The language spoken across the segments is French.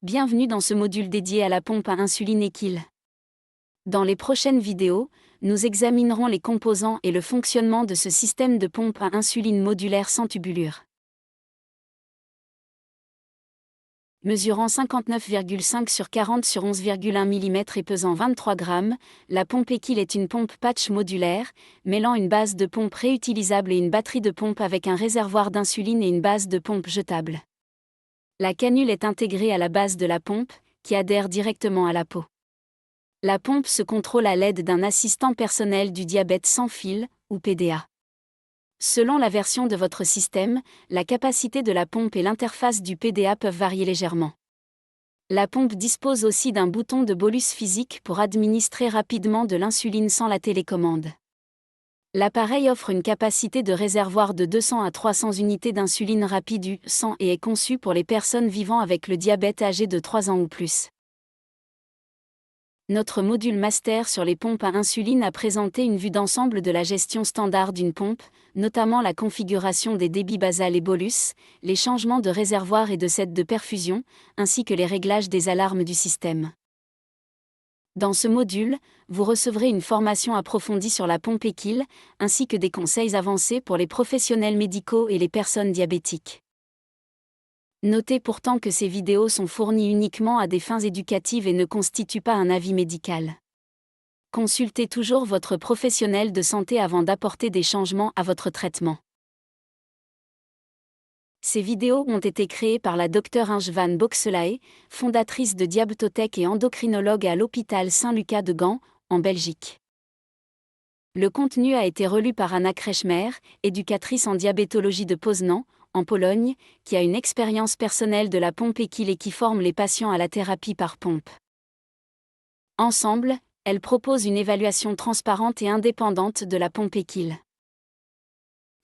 Bienvenue dans ce module dédié à la pompe à insuline Equil. Dans les prochaines vidéos, nous examinerons les composants et le fonctionnement de ce système de pompe à insuline modulaire sans tubulure. Mesurant 59,5 sur 40 sur 11,1 mm et pesant 23 g, la pompe Equil est une pompe patch modulaire, mêlant une base de pompe réutilisable et une batterie de pompe avec un réservoir d'insuline et une base de pompe jetable. La canule est intégrée à la base de la pompe, qui adhère directement à la peau. La pompe se contrôle à l'aide d'un assistant personnel du diabète sans fil, ou PDA. Selon la version de votre système, la capacité de la pompe et l'interface du PDA peuvent varier légèrement. La pompe dispose aussi d'un bouton de bolus physique pour administrer rapidement de l'insuline sans la télécommande. L'appareil offre une capacité de réservoir de 200 à 300 unités d'insuline rapide U100 et est conçu pour les personnes vivant avec le diabète âgées de 3 ans ou plus. Notre module master sur les pompes à insuline a présenté une vue d'ensemble de la gestion standard d'une pompe, notamment la configuration des débits basal et bolus, les changements de réservoir et de set de perfusion, ainsi que les réglages des alarmes du système. Dans ce module, vous recevrez une formation approfondie sur la pompe Equil, ainsi que des conseils avancés pour les professionnels médicaux et les personnes diabétiques. Notez pourtant que ces vidéos sont fournies uniquement à des fins éducatives et ne constituent pas un avis médical. Consultez toujours votre professionnel de santé avant d'apporter des changements à votre traitement. Ces vidéos ont été créées par la Dr Ingvan Boxelae, fondatrice de Diabetotech et endocrinologue à l'hôpital Saint-Lucas de Gand, en Belgique. Le contenu a été relu par Anna Kretschmer, éducatrice en diabétologie de Poznan, en Pologne, qui a une expérience personnelle de la pompe Equil et qui forme les patients à la thérapie par pompe. Ensemble, elles proposent une évaluation transparente et indépendante de la pompe Equil.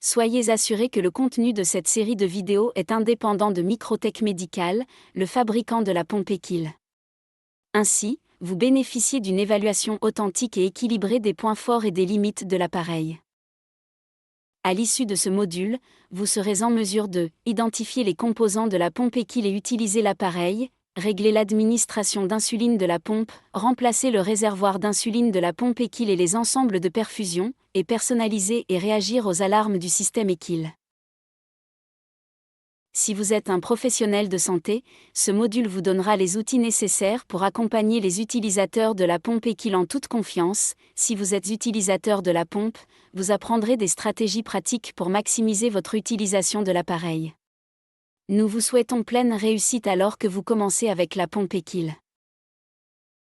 Soyez assurés que le contenu de cette série de vidéos est indépendant de Microtech Medical, le fabricant de la pompe Equil. Ainsi, vous bénéficiez d'une évaluation authentique et équilibrée des points forts et des limites de l'appareil. À l'issue de ce module, vous serez en mesure de identifier les composants de la pompe Equil et utiliser l'appareil, régler l'administration d'insuline de la pompe, remplacer le réservoir d'insuline de la pompe Equil et les ensembles de perfusion, et personnaliser et réagir aux alarmes du système Equil. Si vous êtes un professionnel de santé, ce module vous donnera les outils nécessaires pour accompagner les utilisateurs de la pompe Equil en toute confiance. Si vous êtes utilisateur de la pompe, vous apprendrez des stratégies pratiques pour maximiser votre utilisation de l'appareil. Nous vous souhaitons pleine réussite alors que vous commencez avec la pompe Equil.